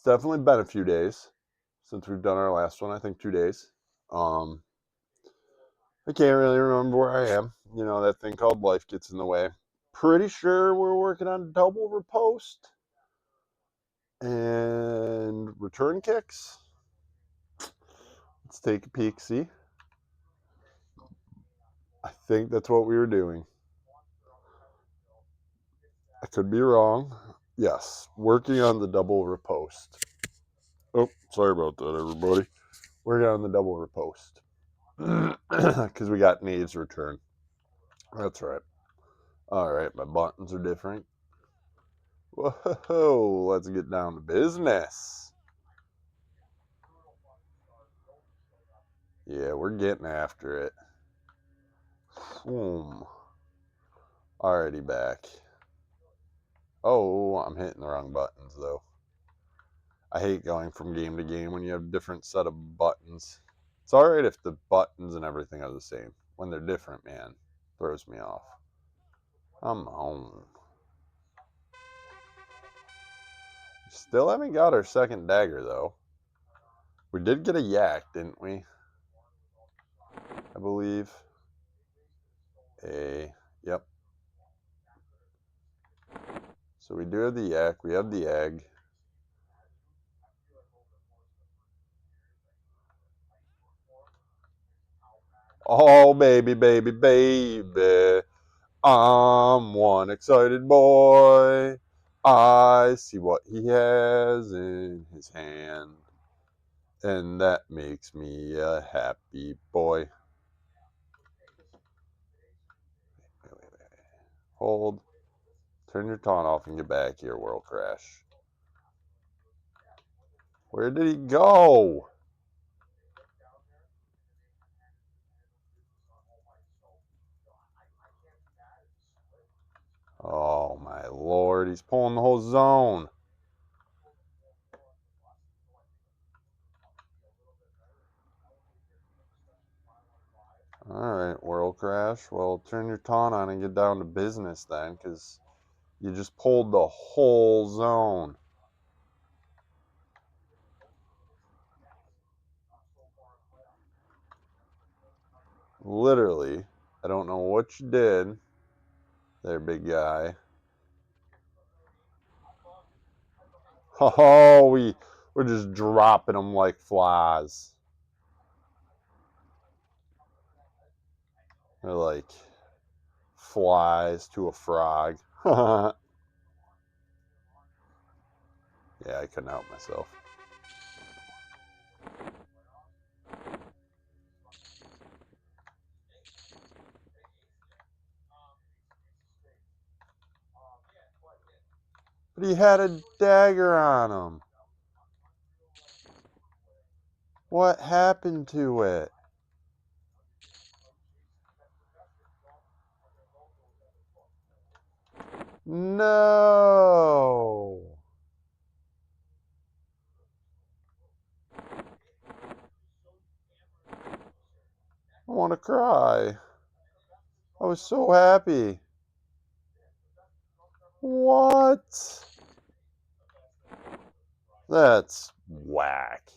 definitely been a few days since we've done our last one. I think 2 days. Um, I can't really remember where I am. You know, that thing called life gets in the way. Pretty sure we're working on double repost and return kicks. Let's take a peek, see. I think that's what we were doing. I could be wrong. Yes, working on the double repost. Oh, sorry about that, everybody. Working on the double repost. Because we got Nave's return. That's right. All right, my buttons are different. Whoa, let's get down to business. Yeah, we're getting after it. Boom. Already back. Oh, I'm hitting the wrong buttons, though. I hate going from game to game when you have a different set of buttons. It's alright if the buttons and everything are the same. When they're different, man, throws me off. Come on. Still haven't got our second dagger, though. We did get a yak, didn't we? I believe. Yep. So we do have the yak. We have the egg. Oh, baby, baby, baby. I'm one excited boy. I see what he has in his hand. And that makes me a happy boy. Wait. Hold. Turn your taunt off and get back here, World Crash. Where did he go? Oh, my lord. He's pulling the whole zone. Alright, World Crash. Well, turn your taunt on and get down to business then, because you just pulled the whole zone. Literally. I don't know what you did there, big guy. Oh, we're just dropping them like flies. They're like flies to a frog. Yeah, I couldn't help myself. But he had a dagger on him. What happened to it? No. I want to cry. I was so happy. What? That's whack.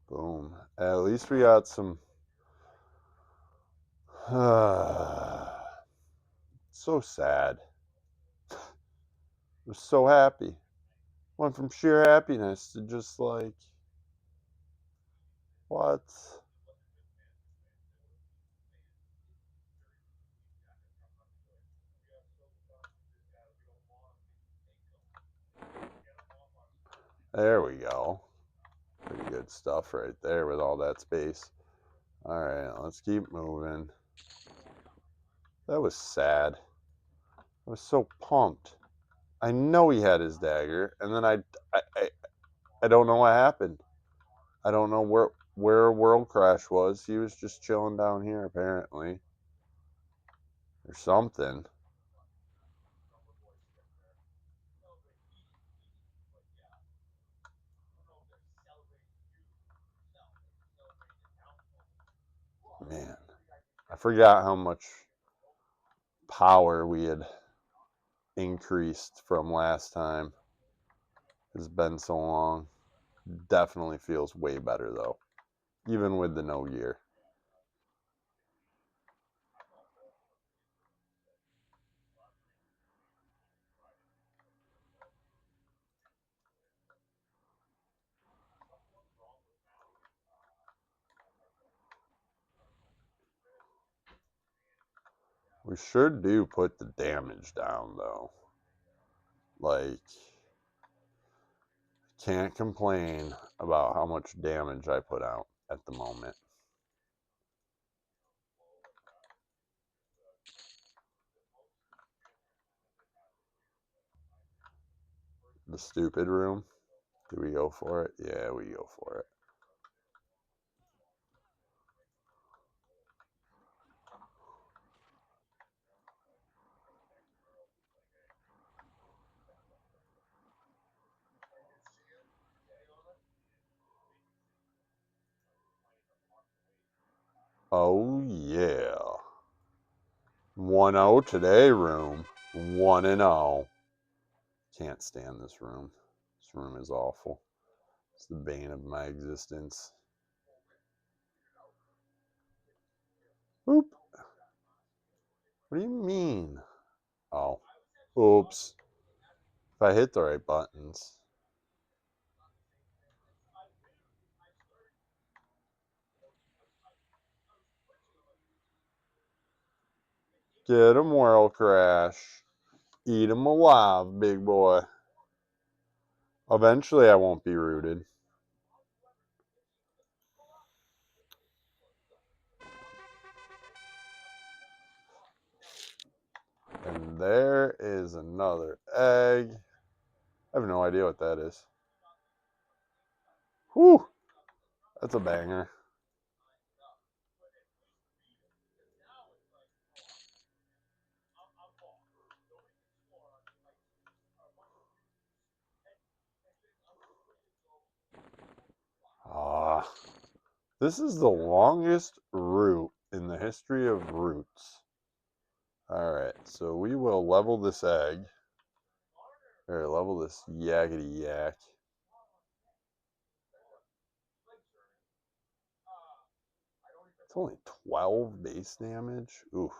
Boom. At least we got some. So sad. I was so happy. Went from sheer happiness to just like, what? There we go. Pretty good stuff right there with all that space. All right, let's keep moving. That was sad. I was so pumped. I know he had his dagger, and then I don't know what happened. I don't know where World Crash was. He was just chilling down here apparently, or something. forgot how much power we had increased from last time. It's been so long. Definitely feels way better though, even with the no gear. We sure do put the damage down though. Like, can't complain about how much damage I put out at the moment. The stupid room. Do we go for it? Yeah, we go for it. Oh yeah. 1-0 today, room. 1-0. Can't stand this room. This room is awful. It's the bane of my existence. Oop. What do you mean? Oh. Oops. If I hit the right buttons. Get him, World Crash. Eat him alive, big boy. Eventually, I won't be rooted. And there is another egg. I have no idea what that is. Whew. That's a banger. Ah. This is the longest route in the history of routes. Alright, so we will level this egg. Or level this yakety yak. It's only 12 base damage. Oof.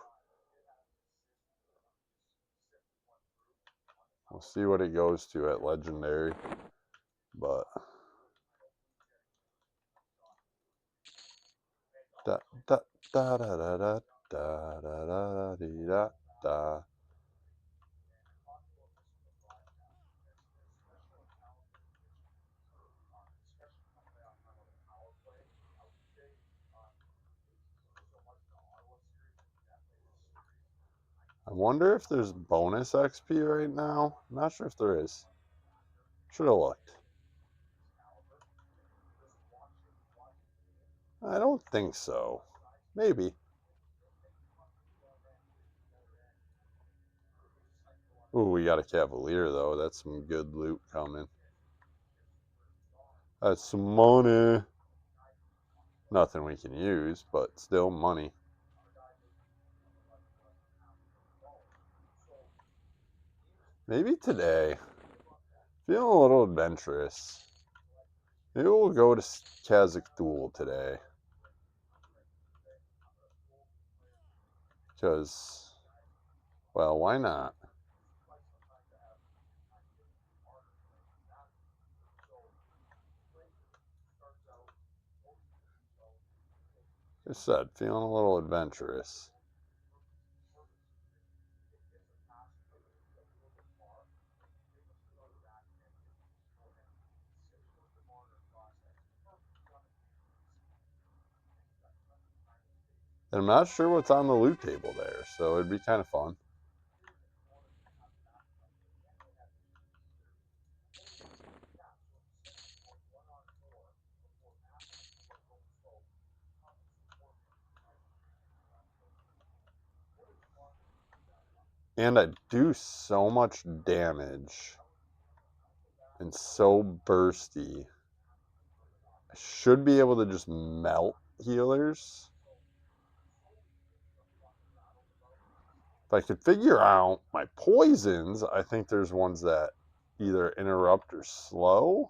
We'll see what it goes to at legendary. But da da da da da da da da da da da. I wonder if there's bonus XP right now. I'm not sure if there is. Should have looked. I don't think so. Maybe. Ooh, we got a Cavalier though. That's some good loot coming. That's some money. Nothing we can use, but still money. Maybe today. Feeling a little adventurous. Maybe we'll go to Kazakh today. Because, well, why not? Like I said, feeling a little adventurous. And I'm not sure what's on the loot table there, so it'd be kind of fun. And I do so much damage and so bursty. I should be able to just melt healers. If I could figure out my poisons, I think there's ones that either interrupt or slow,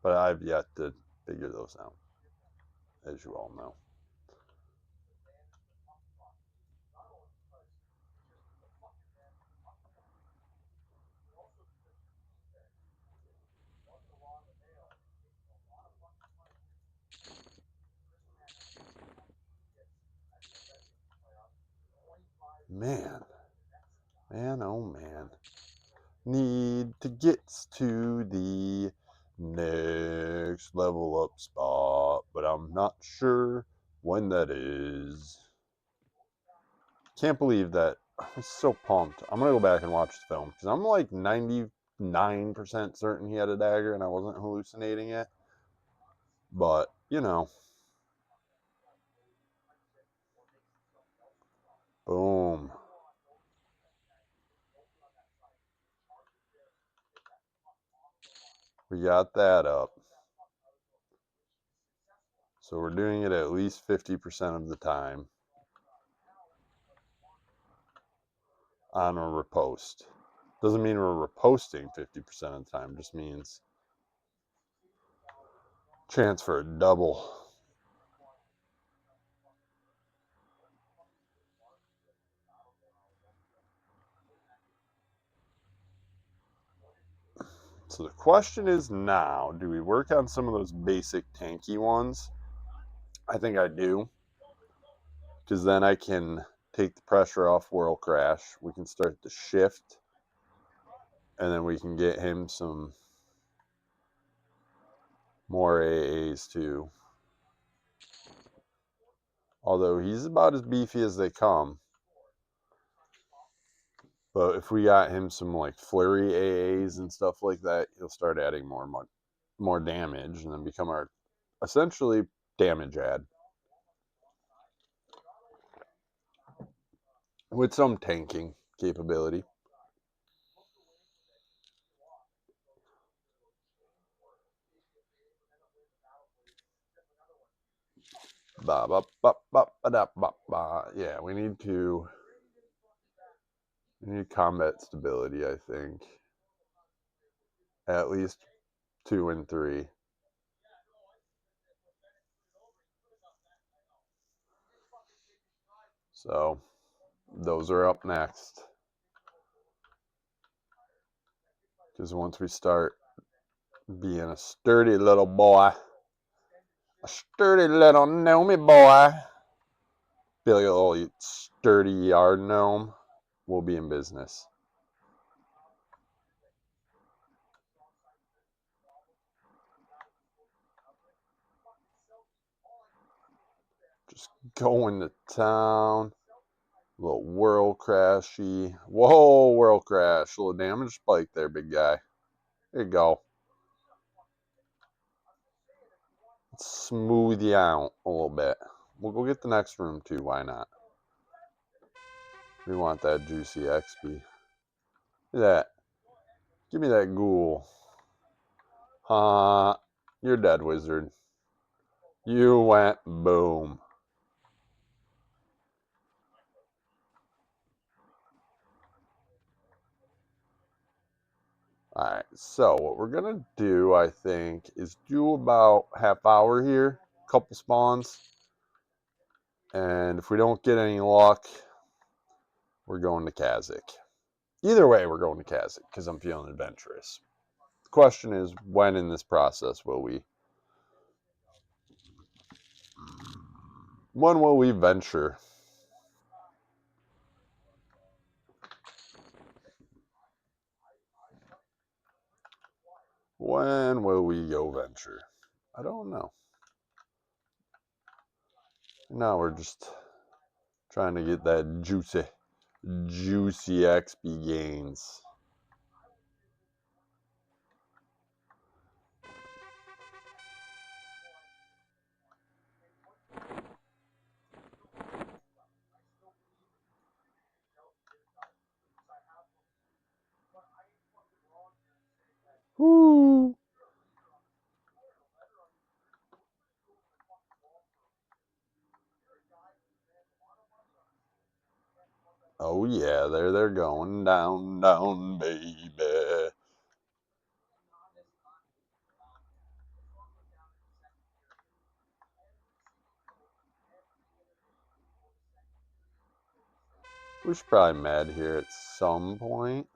but I've yet to figure those out, as you all know. Man, oh man. Need to get to the next level up spot, but I'm not sure when that is. Can't believe that. I'm so pumped. I'm gonna go back and watch the film because I'm like 99% certain he had a dagger and I wasn't hallucinating it. But, you know, boom. We got that up. So we're doing it at least 50% of the time on a repost. Doesn't mean we're reposting 50% of the time, just means chance for a double. So the question is now, do we work on some of those basic tanky ones? I think I do. Because then I can take the pressure off World Crash. We can start the shift. And then we can get him some more AAs too. Although he's about as beefy as they come. But if we got him some like flurry AAs and stuff like that, he'll start adding more damage and then become our essentially damage ad. With some tanking capability. Ba, ba, ba, ba, ba, da, ba, ba. Yeah, we need combat stability, I think. At least 2 and 3. So those are up next. Because once we start being a sturdy little boy, a sturdy little gnomey boy, be like a little sturdy yard gnome, we'll be in business. Just going to town. A little world crashy. Whoa, world crash. A little damage spike there, big guy. There you go. Smooth you out a little bit. We'll go get the next room too. Why not? We want that juicy XP. Look at that. Give me that ghoul. You're dead, wizard. You went boom. Alright, so what we're gonna do, I think, is do about half hour here, couple spawns. And if we don't get any luck, we're going to Kazakh. Either way, we're going to Kazakh because I'm feeling adventurous. The question is, when in this process will we? When will we venture? When will we go venture? I don't know. Now we're just trying to get that juicy XP gains. Woo! Oh yeah, there they're going down, down, baby. We should probably med here at some point.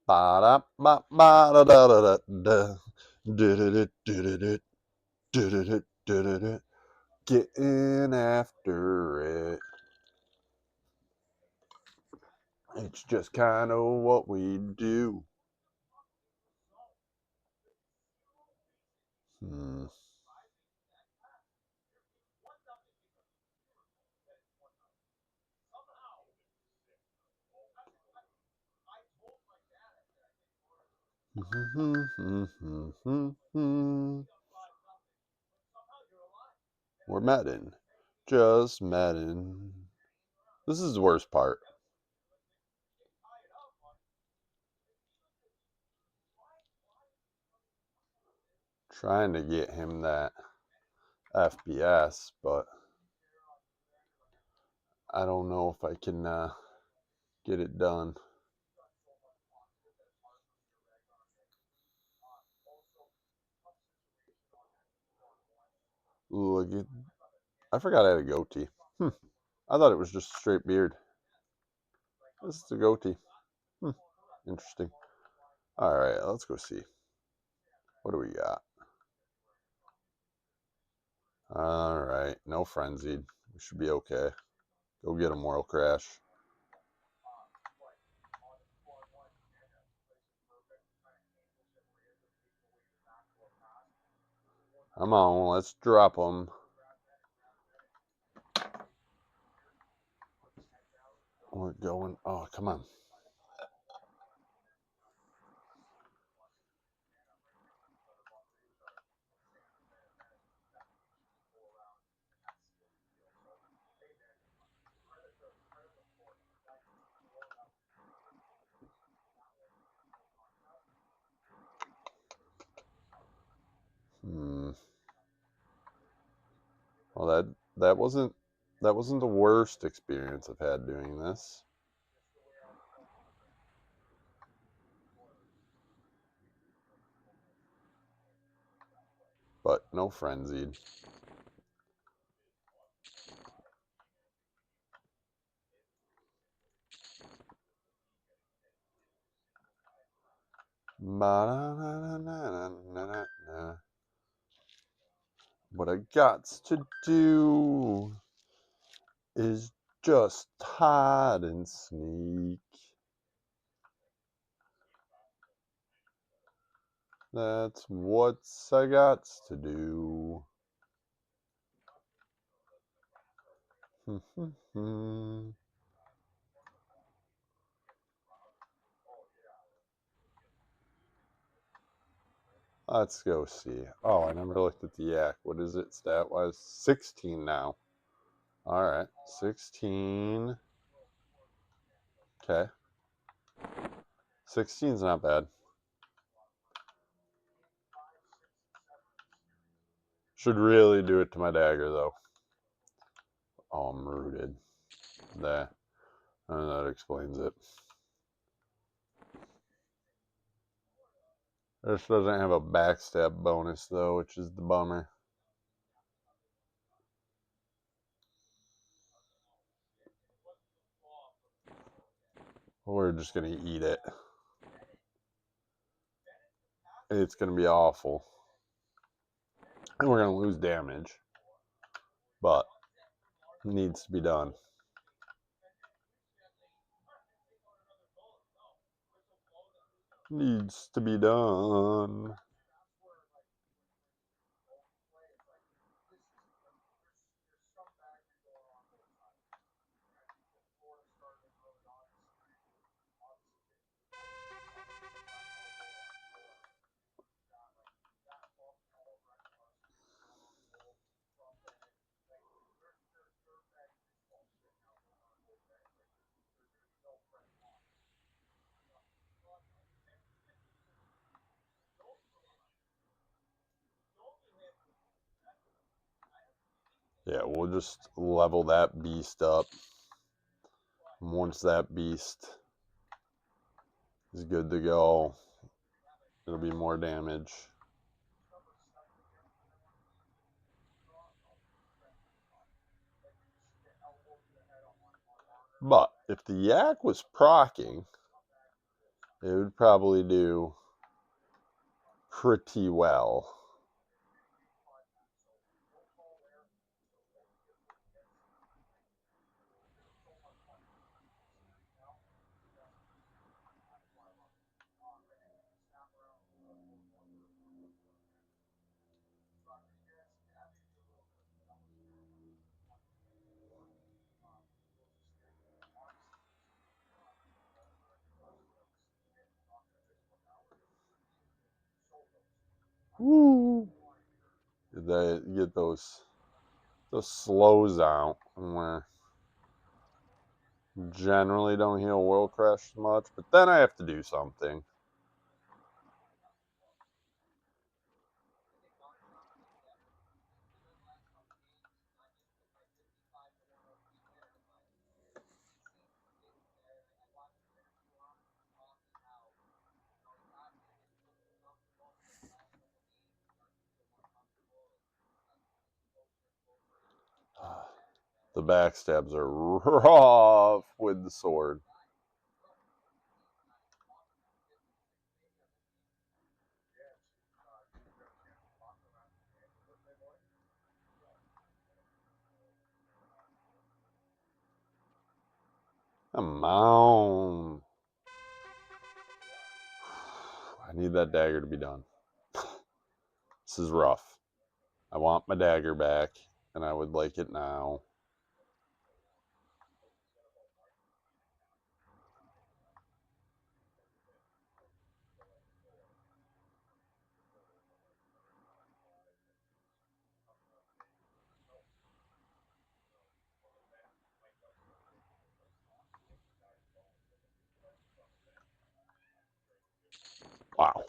Ba da ba ba da da da da da. Getting after it. It's just kind of what we do. Hmm. We're medding. Just medding. This is the worst part. Trying to get him that FPS, but I don't know if I can get it done. Look, I forgot I had a goatee. I thought it was just a straight beard. This is a goatee. Interesting. All right, let's go see. What do we got? All right, no frenzied. We should be okay. Go get him, World Crash. Come on, let's drop him. We're going. Oh, come on. Well, that wasn't the worst experience I've had doing this. But no frenzied. What I got to do is just hide and sneak. That's what I got to do. Let's go see. Oh, I never looked at the yak. What is it stat wise? 16 now. All right, 16. Okay. 16's not bad. Should really do it to my dagger, though. Oh, I'm rooted. That explains it. This doesn't have a backstab bonus, though, which is the bummer. We're just going to eat it. It's going to be awful. And we're going to lose damage. But it needs to be done. Needs to be done. Yeah, we'll just level that beast up. Once that beast is good to go, it'll be more damage. But if the yak was procking, it would probably do pretty well. Woo! Get those slows out, where generally don't heal world crash much, but then I have to do something. The backstabs are rough with the sword. Come on. I need that dagger to be done. This is rough. I want my dagger back, and I would like it now. Wow.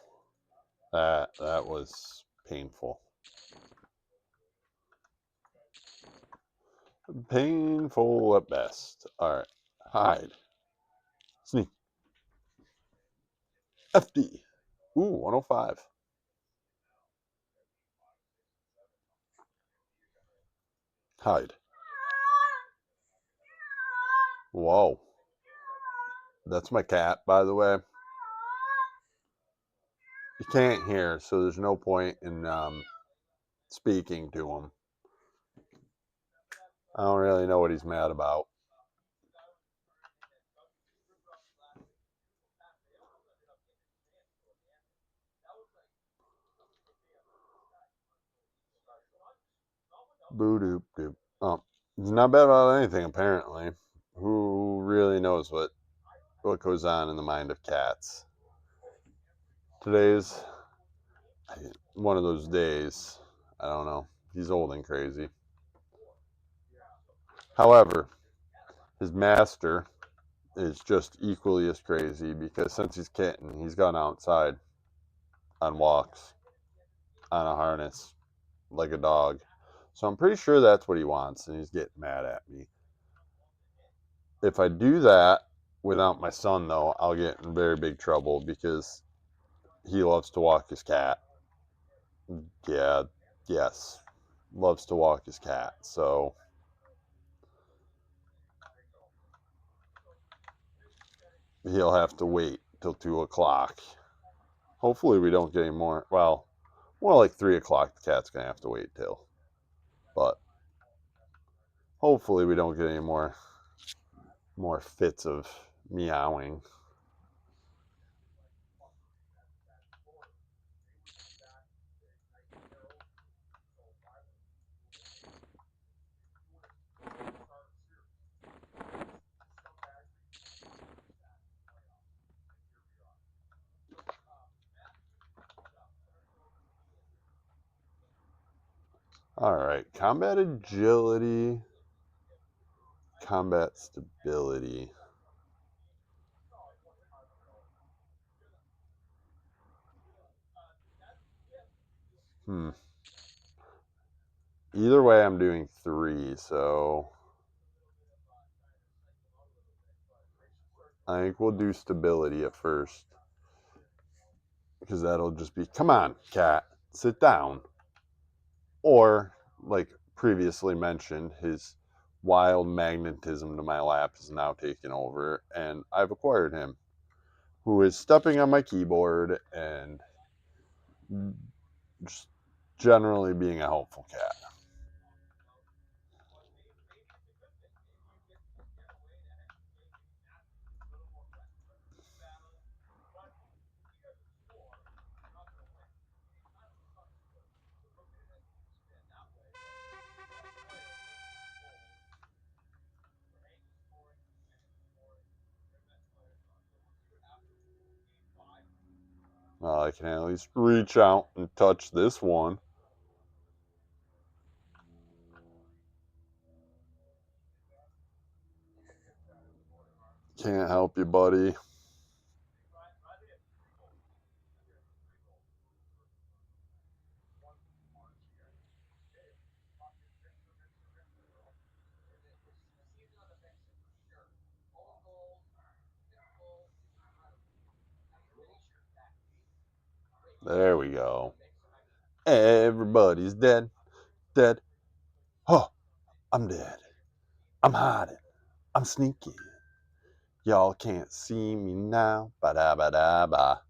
That was painful. Painful at best. Alright. Hide. Sneak. FD. Ooh, 105. Hide. Whoa. That's my cat, by the way. You can't hear, so there's no point in speaking to him. I don't really know what he's mad about. Boo doop doop. Oh, he's not bad about anything, apparently. Who really knows what goes on in the mind of cats? Today's one of those days. I don't know. He's old and crazy. However, his master is just equally as crazy, because since he's kitten, he's gone outside on walks on a harness like a dog. So I'm pretty sure that's what he wants, and he's getting mad at me. If I do that without my son, though, I'll get in very big trouble, because he loves to walk his cat. Yeah, yes, loves to walk his cat. So he'll have to wait till 2 o'clock. Hopefully, we don't get any more. Well, more like 3 o'clock. The cat's gonna have to wait till. But hopefully, we don't get any more fits of meowing. All right, combat agility, combat stability. Hmm. Either way, I'm doing 3, so I think we'll do stability at first. Because that'll just be, come on, cat, sit down. Or, like previously mentioned, his wild magnetism to my lap is now taken over, and I've acquired him, who is stepping on my keyboard and just generally being a helpful cat. I can at least reach out and touch this one. Can't help you, buddy. There we go. Everybody's dead. Dead. Oh, I'm dead. I'm hiding. I'm sneaking. Y'all can't see me now. Ba da ba da ba.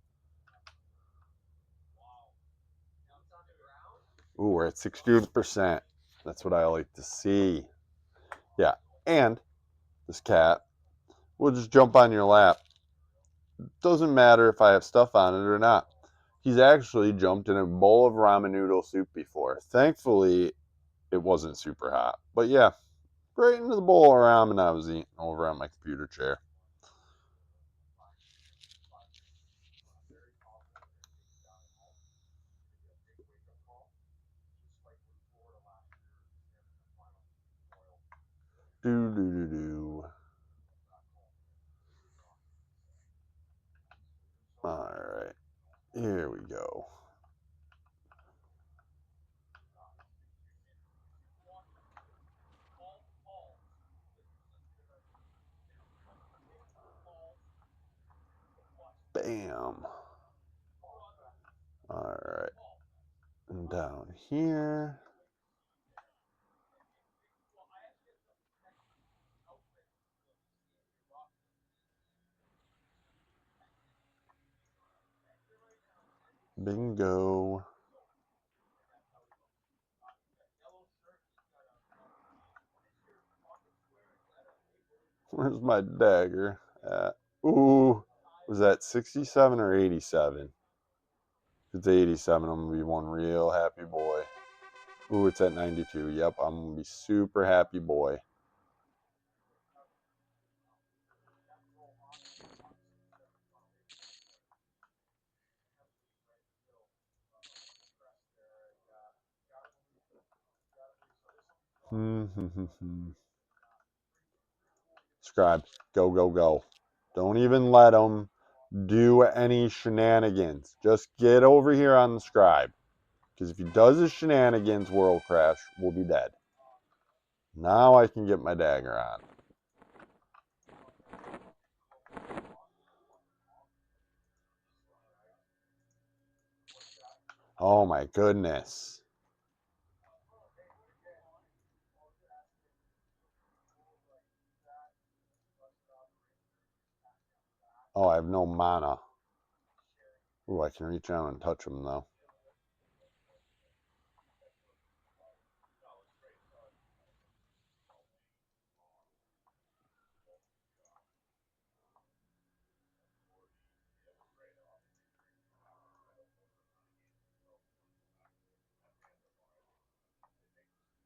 Ooh, we're at 60%. That's what I like to see. Yeah, and this cat will just jump on your lap. Doesn't matter if I have stuff on it or not. He's actually jumped in a bowl of ramen noodle soup before. Thankfully, it wasn't super hot. But yeah, right into the bowl of ramen I was eating over on my computer chair. Do do do do. All right, here we go. Bam. All right, and down here. Bingo. Where's my dagger? Ooh, was that 67 or 87? If it's 87, I'm gonna be one real happy boy. Ooh, it's at 92. Yep, I'm gonna be super happy boy. Scribe, go, go, go. Don't even let him do any shenanigans. Just get over here on the scribe. Because if he does his shenanigans, World Crash will be dead. Now I can get my dagger on. Oh my goodness. Oh, I have no mana. Ooh, I can reach out and touch him though.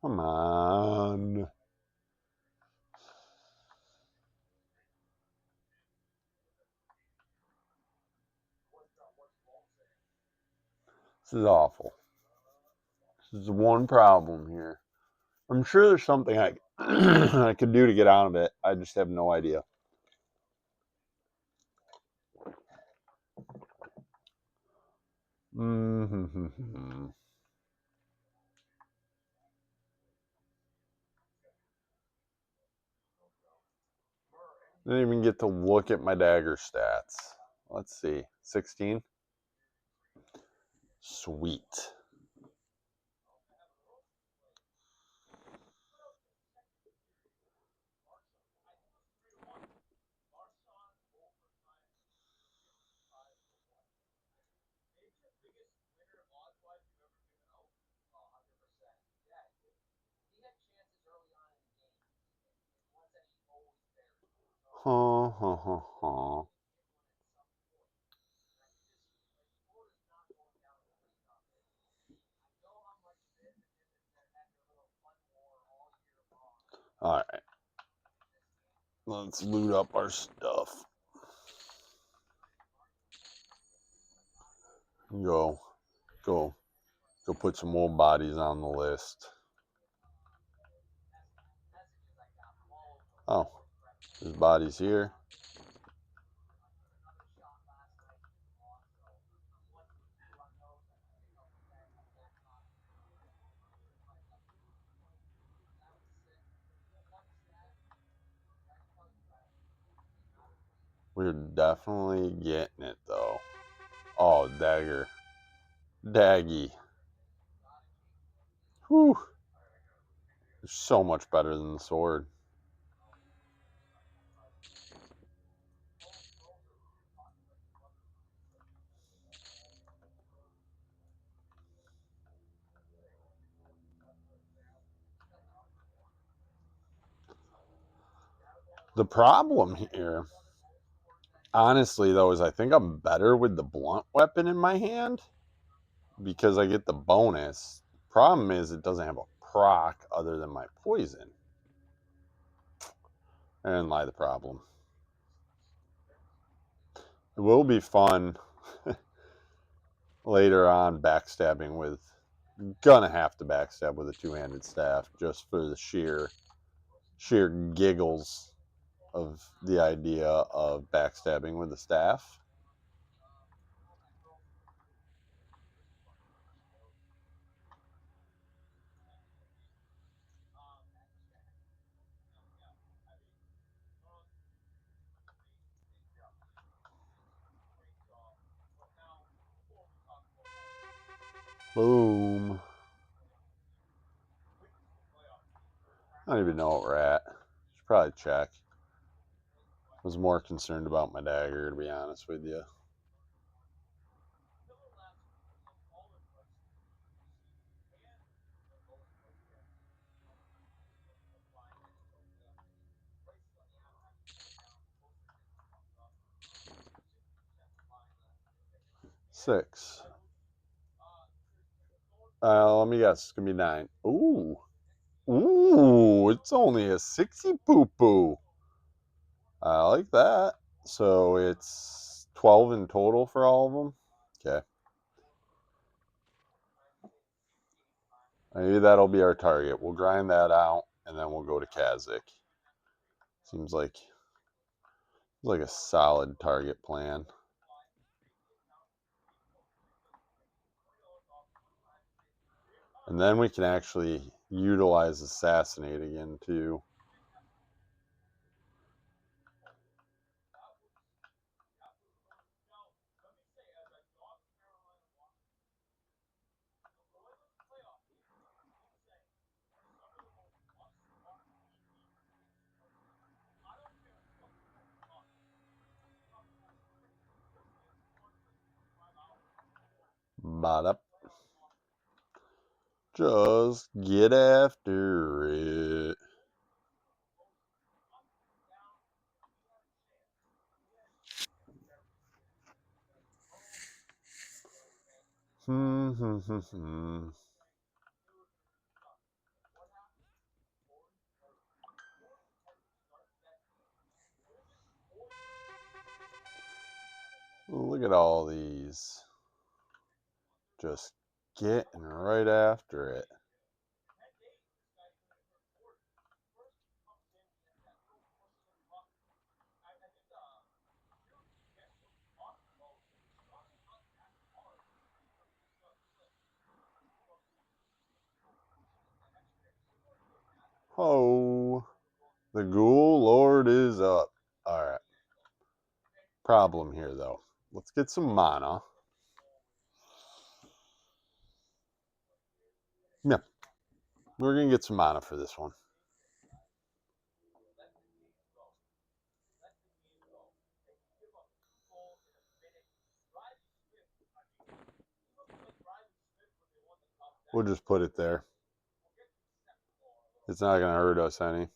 Come on. This is awful. This is one problem here. I'm sure there's something I I could do to get out of it. I just have no idea. Mm-hmm. Didn't even get to look at my dagger stats. Let's see. 16? Sweet. Huh, huh, huh, huh. Alright. Let's loot up our stuff. Go. Go. Go put some more bodies on the list. Oh. There's bodies here. We're definitely getting it, though. Oh, dagger. Daggy. Whew. It's so much better than the sword. The problem here, honestly, though, is I think I'm better with the blunt weapon in my hand because I get the bonus. Problem is, it doesn't have a proc other than my poison. And lie the problem. It will be fun later on backstabbing with. Gonna have to backstab with a two-handed staff just for the sheer giggles of the idea of backstabbing with the staff. Boom. I don't even know what we're at. Should probably check. I was more concerned about my dagger, to be honest with you. Six. Let me guess. It's gonna be 9. Ooh. Ooh, it's only a 60 poo poo. I like that. So it's 12 in total for all of them. Okay. Maybe that'll be our target. We'll grind that out and then we'll go to Kazakh. Seems like a solid target plan. And then we can actually utilize Assassinate again too. But up. Just get after it. Look at all these. Just getting right after it. Oh, the Ghoul Lord is up. All right. Problem here, though. Let's get some mana. Yeah, we're going to get some mana for this one. We'll just put it there. It's not going to hurt us any.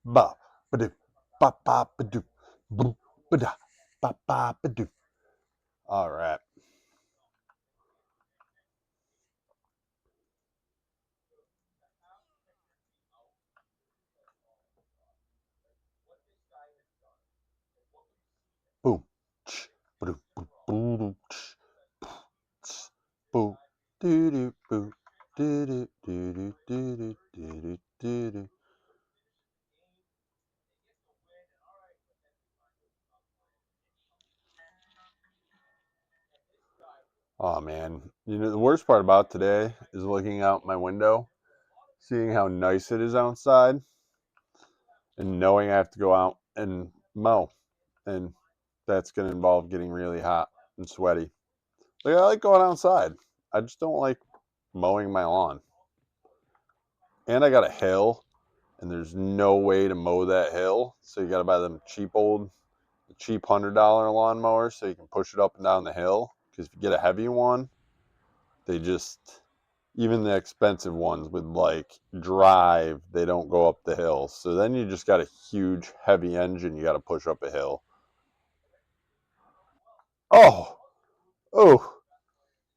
Ba ba do ba ba ba do boop ba da ba ba ba do. All right. Boom. Boom. Boom. Boom. Do do boo. Do do do do do do do do. Oh man, you know the worst part about today is looking out my window, seeing how nice it is outside, and knowing I have to go out and mow, and that's going to involve getting really hot and sweaty. Like I like going outside. I just don't like mowing my lawn. And I got a hill, and there's no way to mow that hill, so you got to buy them cheap $100 lawnmowers so you can push it up and down the hill. Because if you get a heavy one, they just even the expensive ones with like drive, they don't go up the hill. So then you just got a huge heavy engine you got to push up a hill. Oh, oh,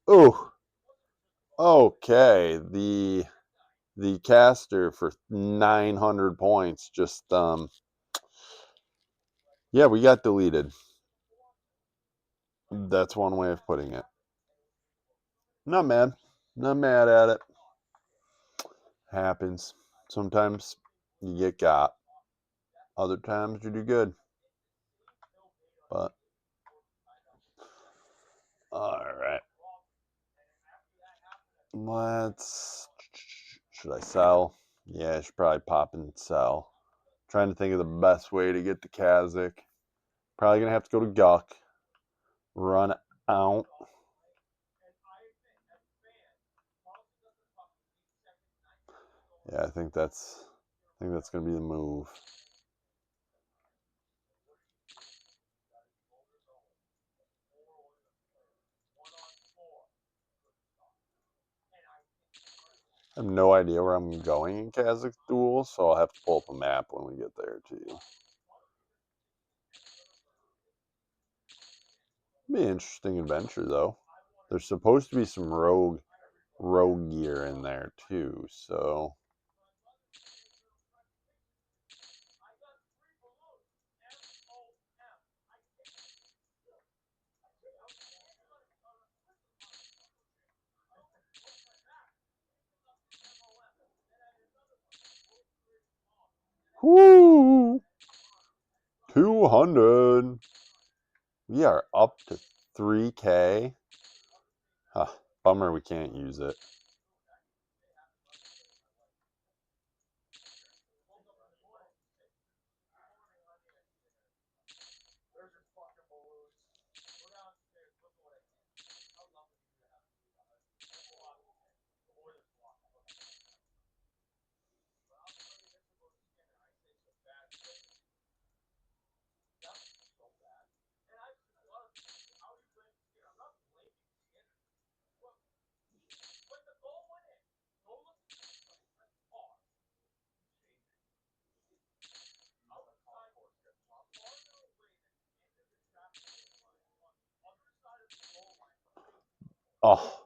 oh. Okay, the caster for 900 points just yeah, we got deleted. That's one way of putting it. Not mad. Not mad at it. Happens. Sometimes you get got. Other times you do good. But all right. Let's. Should I sell? Yeah, I should probably pop and sell. Trying to think of the best way to get the Kazakh. Probably gonna have to go to Guk. Run out. Yeah, I think that's gonna be the move. I have no idea where I'm going in Kazakh Duel, so I'll have to pull up a map when we get there too. Be an interesting adventure though. There's supposed to be some rogue gear in there too, so whoo 200. We are up to 3K. Huh, bummer we can't use it. Oh,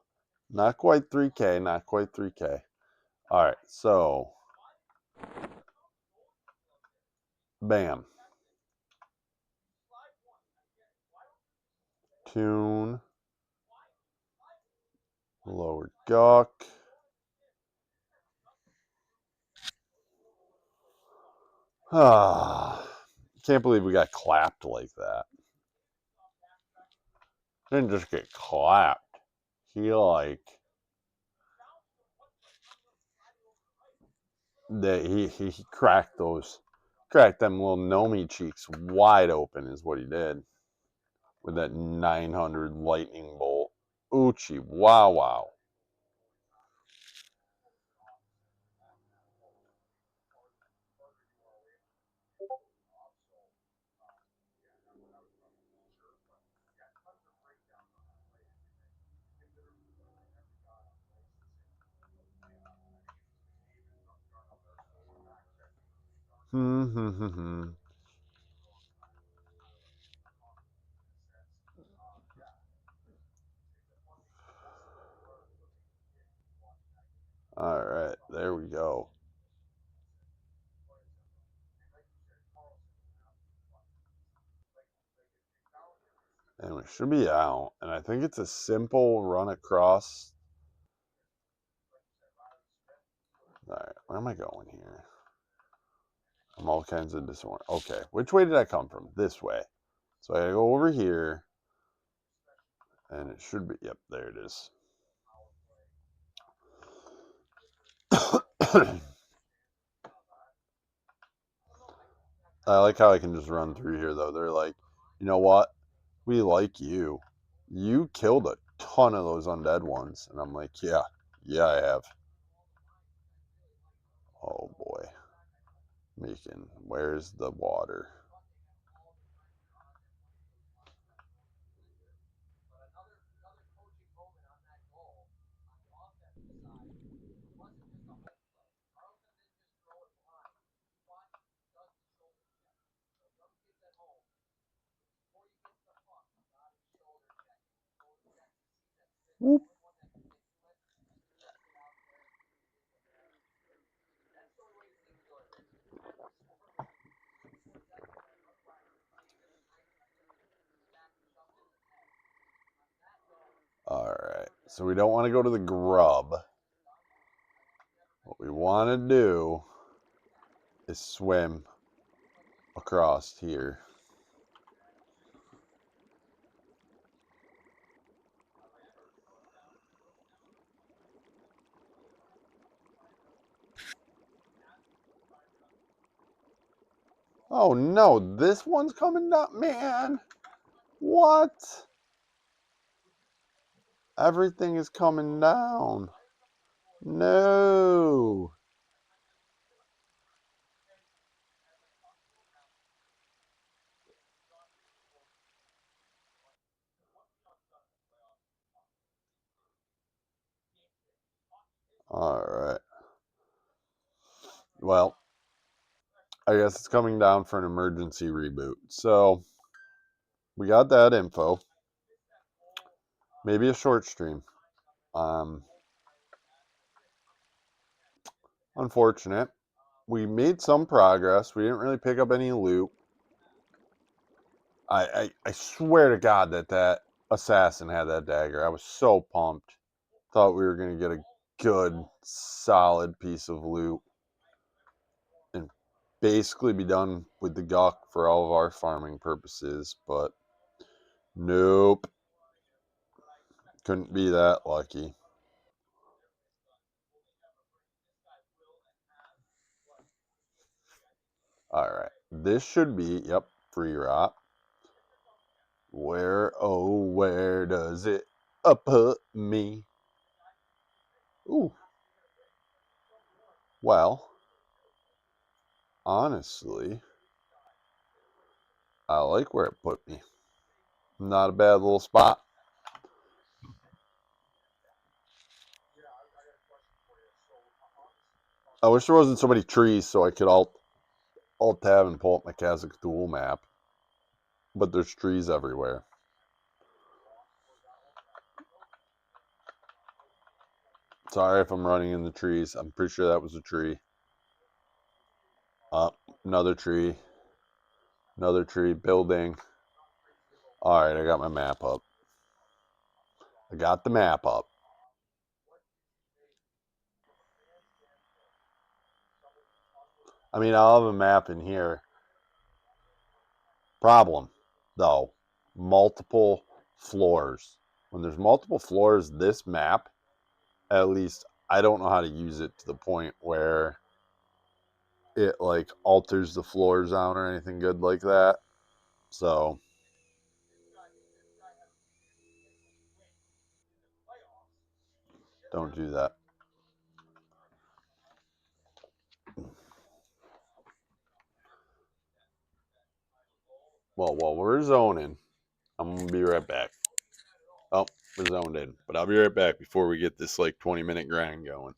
not quite 3K, not quite 3K. All right, so bam. Tune. Lower Guk. Can't believe we got clapped like that. Didn't just get clapped. He like he cracked them little gnomey cheeks wide open is what he did with that 900 lightning bolt. Oochie, wow, wow. All right, there we go. And we should be out. And I think it's a simple run across. All right, where am I going here? I'm all kinds of disorder. Okay, which way did I come from? This way. So I gotta go over here. And it should be, yep, there it is. I like how I can just run through here, though. They're like, you know what? We like you. You killed a ton of those undead ones. And I'm like, yeah, I have. Oh, boy. Where's the water? Whoop. All right. So we don't want to go to the grub. What we want to do is swim across here. Oh no, this one's coming down, man. What? Everything is coming down. No. All right. Well, I guess it's coming down for an emergency reboot. So we got that info. Maybe a short stream. Um, Unfortunate. We made some progress. We didn't really pick up any loot. I swear to God that assassin had that dagger. I was so pumped. Thought we were going to get a good, solid piece of loot and basically be done with the guk for all of our farming purposes, but nope. Couldn't be that lucky. All right. This should be, yep, free rot. Where does it put me? Ooh. Well, honestly, I like where it put me. Not a bad little spot. I wish there wasn't so many trees so I could alt tab and pull up my Kazakh map. But there's trees everywhere. Sorry if I'm running in the trees. I'm pretty sure that was a tree. Another tree. Another tree. Building. Alright, I got my map up. I got the map up. I mean, I'll have a map in here. Problem, though, multiple floors. When there's multiple floors, this map, at least I don't know how to use it to the point where it like alters the floors out or anything good like that. So don't do that. Well, while we're zoning, I'm gonna be right back. Oh, we're zoned in, but I'll be right back before we get this like 20-minute grind going.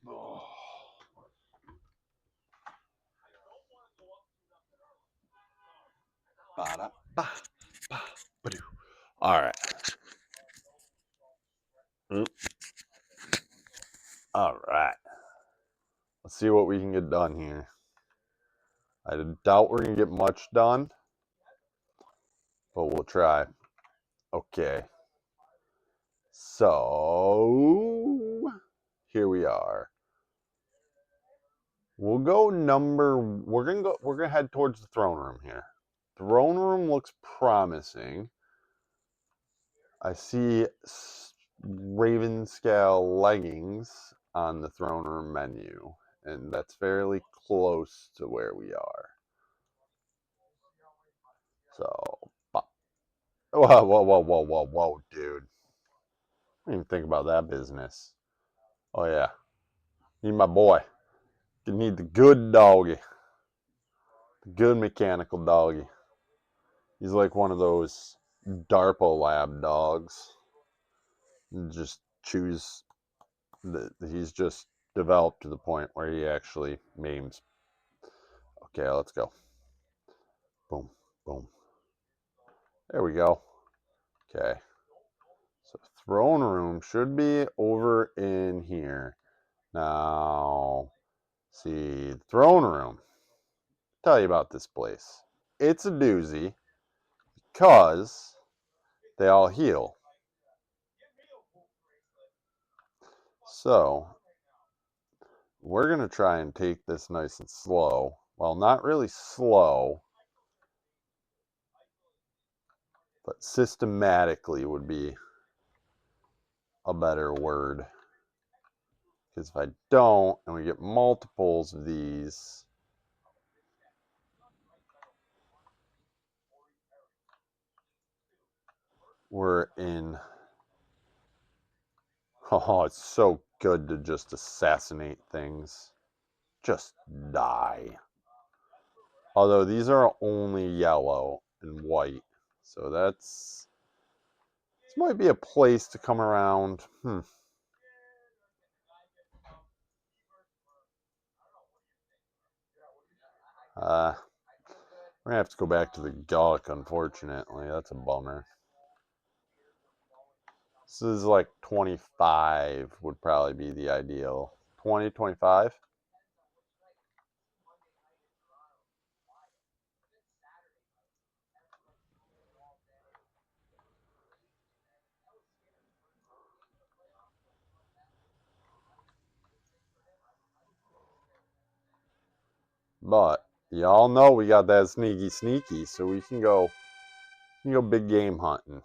Oh. All right. All right. Let's see what we can get done here. I doubt we're going to get much done, but we'll try. Okay. So, here we are. We'll go we're going to head towards the throne room here. Throne room looks promising. I see Raven scale leggings on the throne room menu, and that's fairly close to where we are. So, whoa, whoa, whoa, whoa, whoa, whoa, dude. I didn't even think about that business. Oh, yeah. Need my boy. You need the good doggy. The good mechanical doggy. He's like one of those DARPA lab dogs. Just choose. He's just developed to the point where he actually maims. Okay, let's go. Boom, boom. There we go. Okay. So throne room should be over in here. Now, see, throne room. Tell you about this place. It's a doozy because they all heal. So, we're going to try and take this nice and slow. Well, not really slow, but systematically would be a better word. Because if I don't, and we get multiples of these, we're in. Oh, it's so good to just assassinate things. Just die. Although these are only yellow and white. So this might be a place to come around. We're gonna have to go back to the LGuk, unfortunately. That's a bummer. This is like 25 would probably be the ideal. 20, 25? But y'all know we got that sneaky, so we can go You go big game hunting.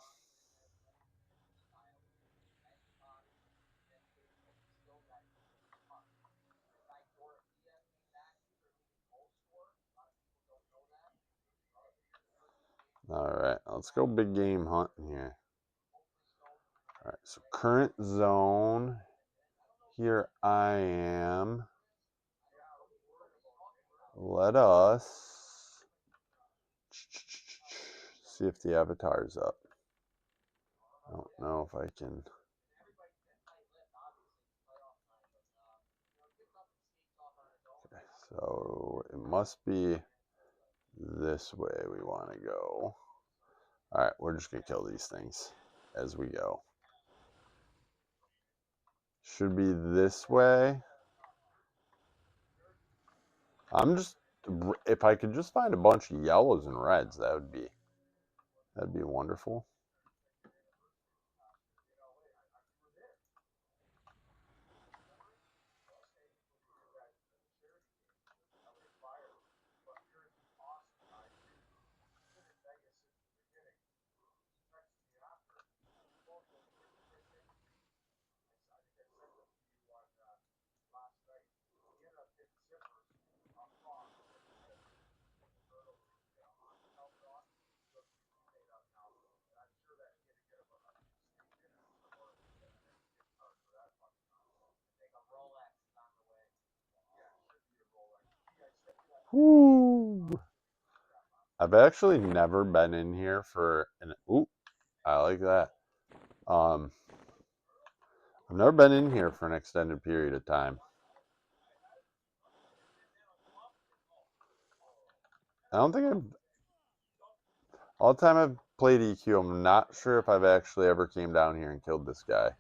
All right, let's go big game hunting here. All right, so current zone. Here I am. Let us see if the avatar's up. I don't know if I can. Okay, so it must be this way we want to go. All right, we're just going to kill these things as we go. Should be this way. I'm just, if I could just find a bunch of yellows and reds, that'd be wonderful. Woo! I've actually never been in here for an. Ooh, I like that. I've never been in here for an extended period of time. I don't think I've. All the time I've played EQ, I'm not sure if I've actually ever came down here and killed this guy.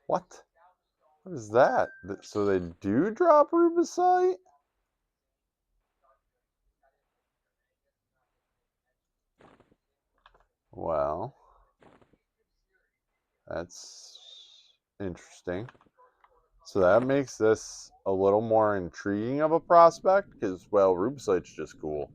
What? What is that? So they do drop rubicite? Well, that's interesting. So that makes this a little more intriguing of a prospect because, well, rubicite's just cool.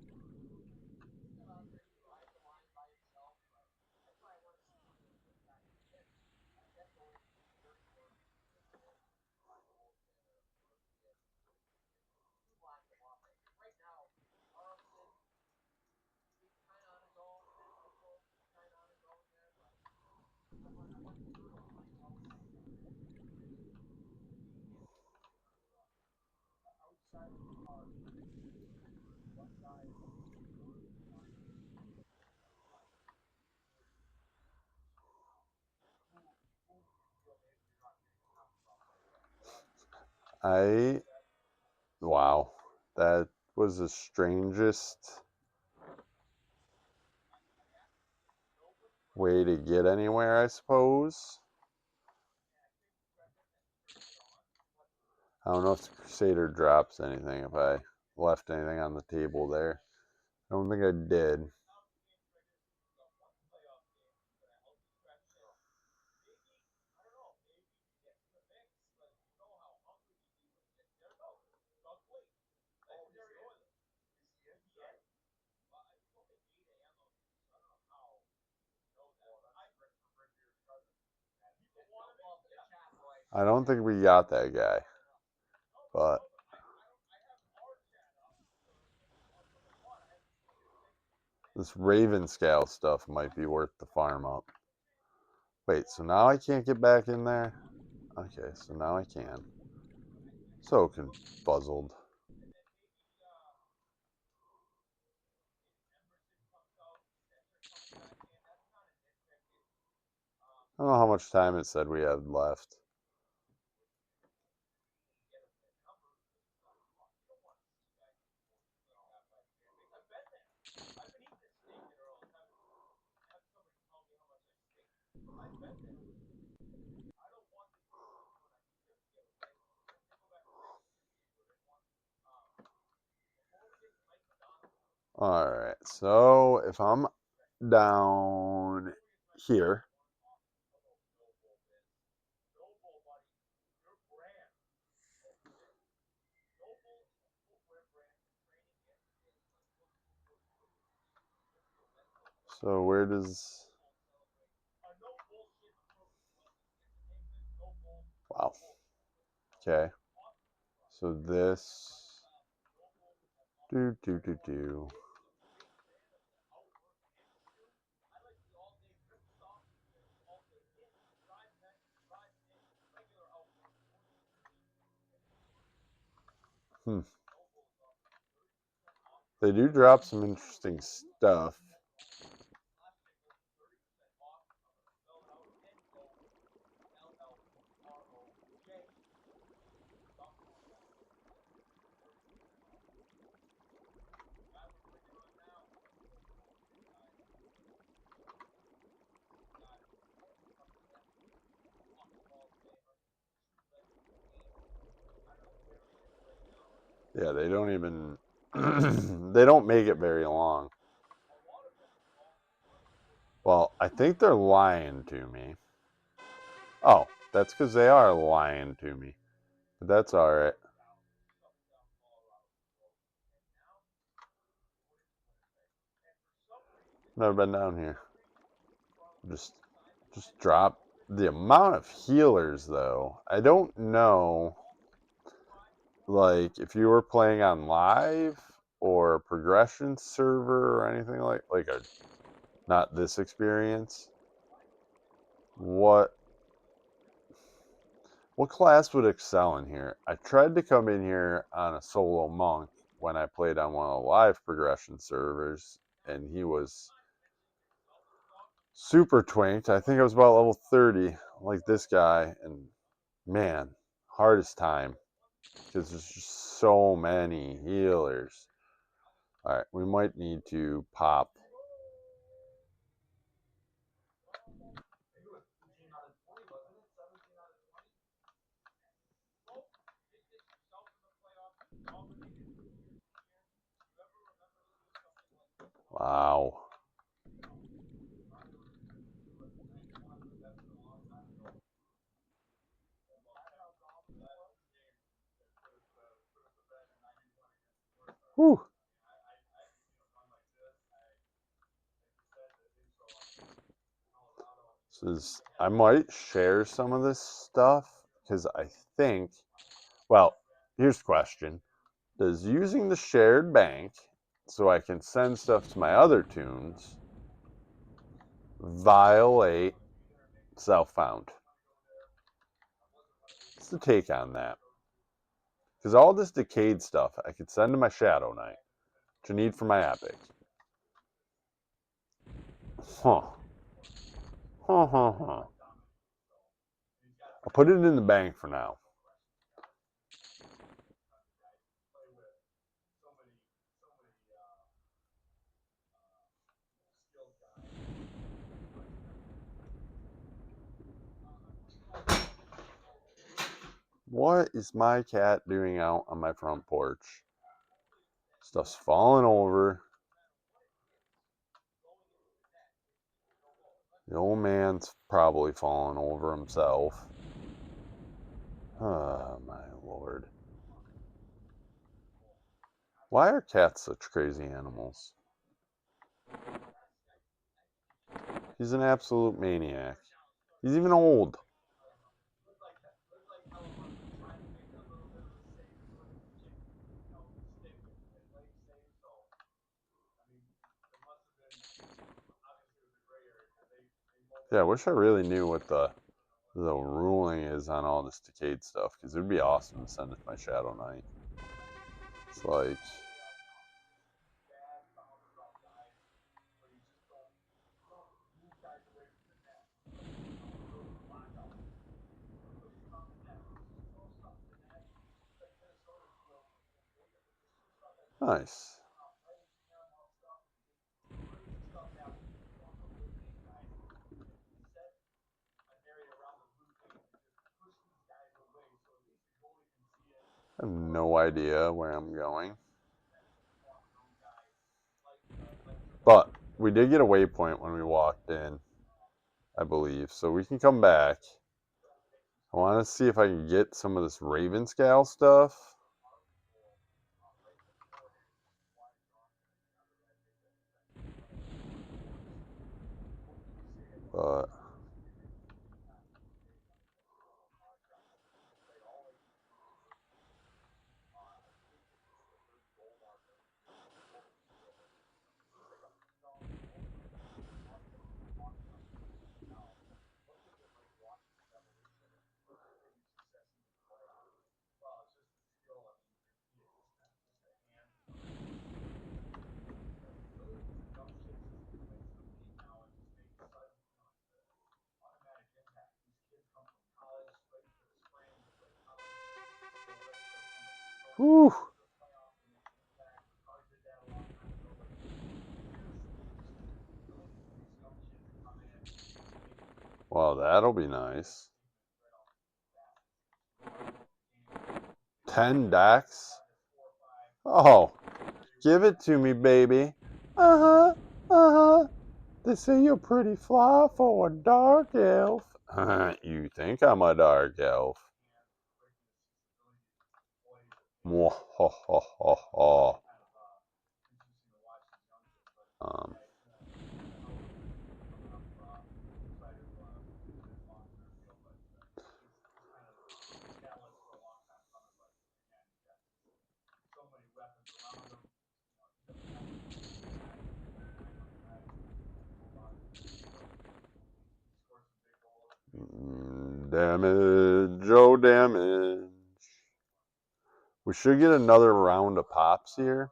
Wow, that was the strangest way to get anywhere, I suppose. I don't know if the Crusader drops anything, if I left anything on the table there. I don't think I did. I don't think we got that guy, but this Raven Scale stuff might be worth the farm up. Wait, so now I can't get back in there? Okay, so now I can. So confuzzled. I don't know how much time it said we had left. Alright, so if I'm down here, so where does... Wow. Okay. So this... Do. Hmm. They do drop some interesting stuff. Yeah, they don't even... they don't make it very long. Well, I think they're lying to me. Oh, that's because they are lying to me. But that's alright. Never been down here. Just drop the amount of healers, though. I don't know, like, if you were playing on live or progression server or anything like a not this experience. What class would excel in here? I tried to come in here on a solo monk when I played on one of the live progression servers, and he was super twinked. I think I was about level 30, like this guy, and man, hardest time because there's just so many healers. All right, we might need to pop. Wow. Whew. I might share some of this stuff because I think, well, here's the question. Does using the shared bank so I can send stuff to my other tunes violate self-found? What's the take on that? Because all this decayed stuff I could send to my Shadow Knight, which I need for my epic. Huh. I'll put it in the bank for now. What is my cat doing out on my front porch? Stuff's falling over. The old man's probably falling over himself. Oh, my lord. Why are cats such crazy animals? He's an absolute maniac. He's even old. Yeah, I wish I really knew what the ruling is on all this decayed stuff, because it would be awesome to send it to my Shadow Knight. It's like... Nice. I have no idea where I'm going. But we did get a waypoint when we walked in, I believe. So we can come back. I want to see if I can get some of this Raven Scale stuff. But whew. Well, that'll be nice. 10 decks? Oh, give it to me, baby. Uh-huh, uh-huh. They say you're pretty fly for a dark elf. You think I'm a dark elf? Mwahahaha. Um, damage, oh damage. We should get another round of pops here.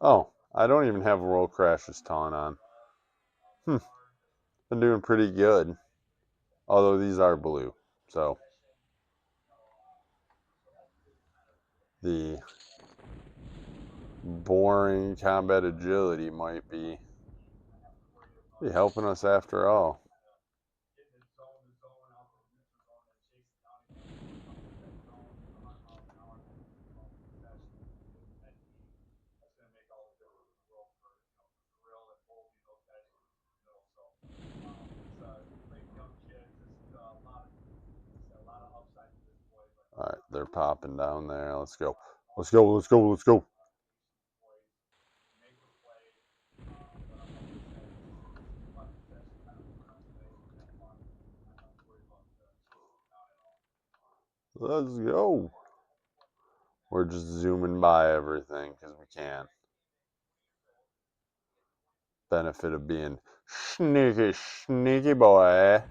Oh, I don't even have World Crash's taunt on. Been doing pretty good. Although these are blue. So the boring combat agility might be helping us after all. All right, they're popping down there. Let's go. Let's go. Let's go. Let's go. Let's go. We're just zooming by everything because we can. Benefit of being sneaky, sneaky boy.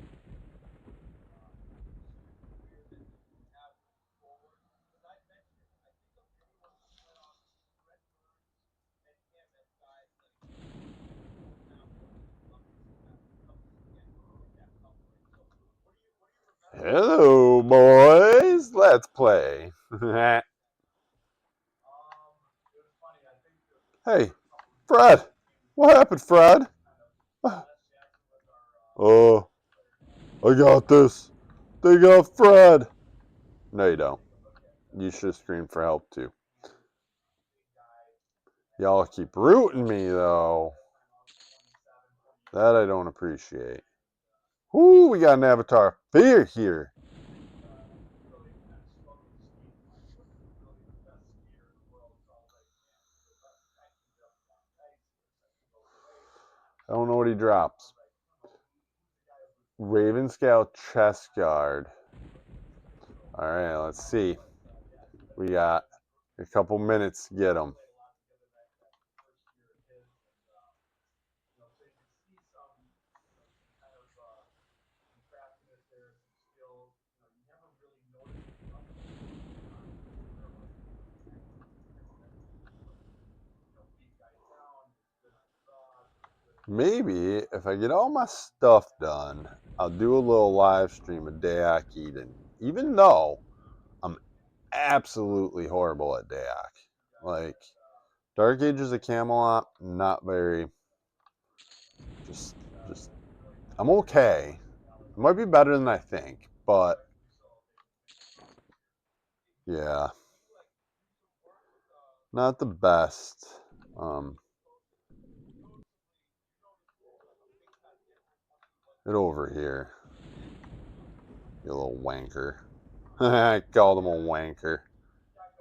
Hello, boys. Let's play. Hey, Fred. What happened, Fred? Oh, I got this. They got Fred. No, you don't. You should scream for help, too. Y'all keep rooting me, though. That I don't appreciate. Whoo, we got an avatar fear here. I don't know what he drops. Raven Scale chest guard. All right, let's see. We got a couple minutes to get him. Maybe if I get all my stuff done, I'll do a little live stream of Dayak Eden. Even though I'm absolutely horrible at Dayak. Like, Dark Ages of Camelot, not very. Just, just, I'm okay. It might be better than I think, but yeah, not the best. Um, Get over here, you little wanker. I called him a wanker.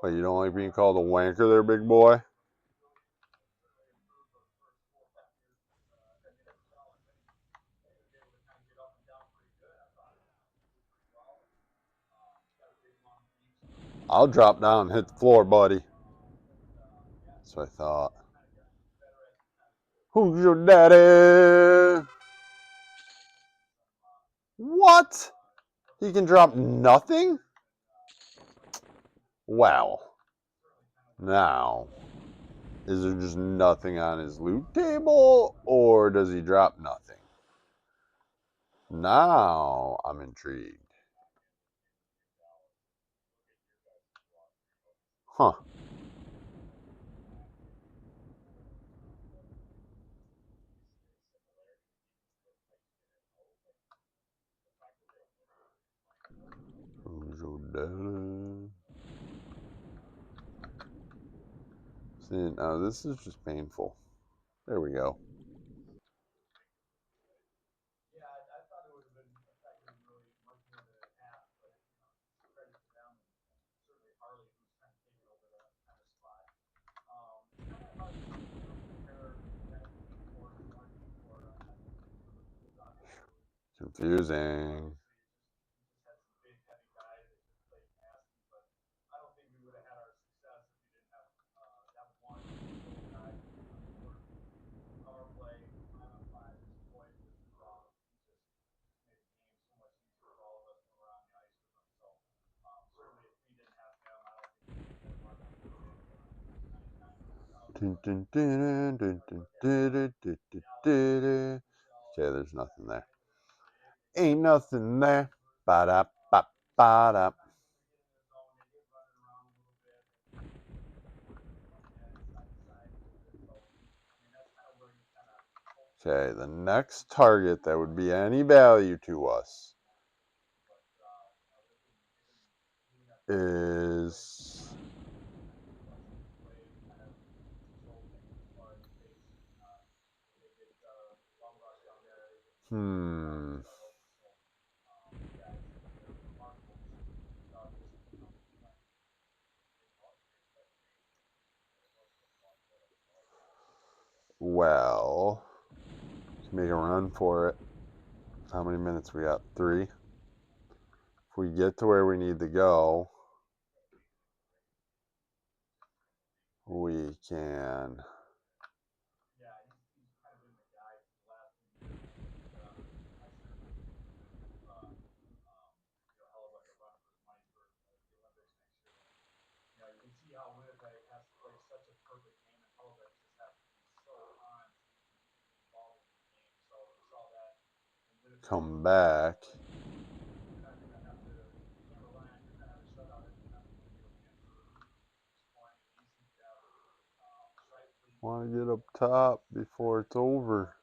But you don't like being called a wanker there, big boy? I'll drop down and hit the floor, buddy. That's what I thought. Who's your daddy? What? He can drop nothing? Wow. Now, is there just nothing on his loot table, or does he drop nothing? Now, I'm intrigued. Huh. Who's your daddy? See, now this is just painful. There we go. Confusing. Okay, there's nothing there. Ain't nothing there. Ba da ba ba da. Okay, the next target that would be any value to us is hmm. Well, let's make a run for it. How many minutes we got? 3. If we get to where we need to go, we can. Come back. Want to get up top before it's over.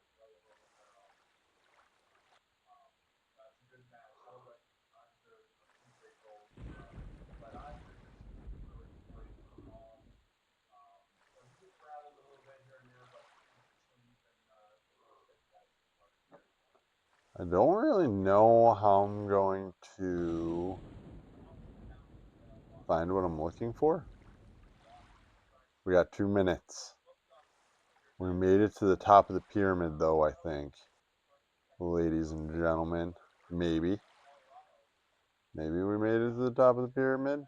I don't really know how I'm going to find what I'm looking for. We got 2 minutes. We made it to the top of the pyramid, though, I think. Ladies and gentlemen. Maybe. Maybe we made it to the top of the pyramid.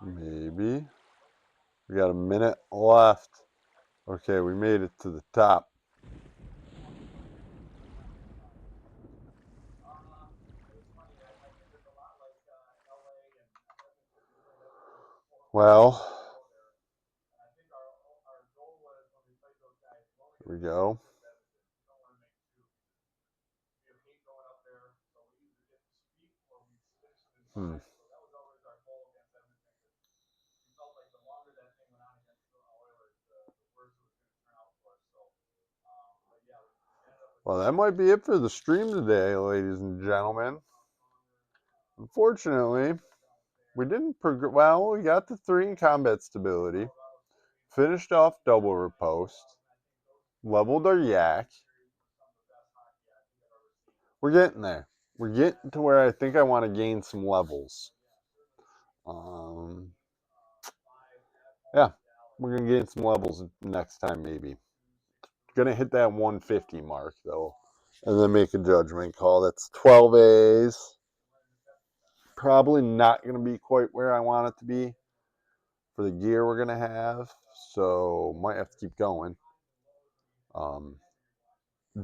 Maybe. We got a minute left. Okay, we made it to the top. Well, here we go. Hmm. Well, that might be it for the stream today, ladies and gentlemen. Unfortunately, we didn't progress. Well, we got the 3 in combat stability, finished off double riposte, leveled our yak. We're getting there. We're getting to where I think I want to gain some levels. Yeah, we're gonna gain some levels next time, maybe. Gonna hit that 150 mark though, and then make a judgment call. That's 12 A's. Probably not gonna be quite where I want it to be for the gear we're gonna have, so might have to keep going.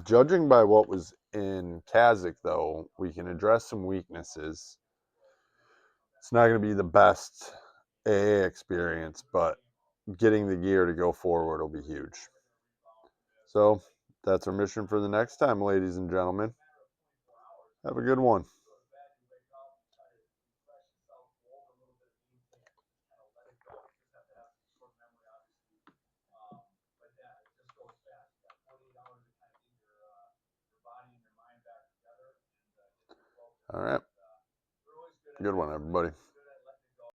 Judging by what was in Kazakh, though, we can address some weaknesses. It's not going to be the best AA experience, but getting the gear to go forward will be huge. So that's our mission for the next time, ladies and gentlemen. Have a good one. All right. Good one, everybody.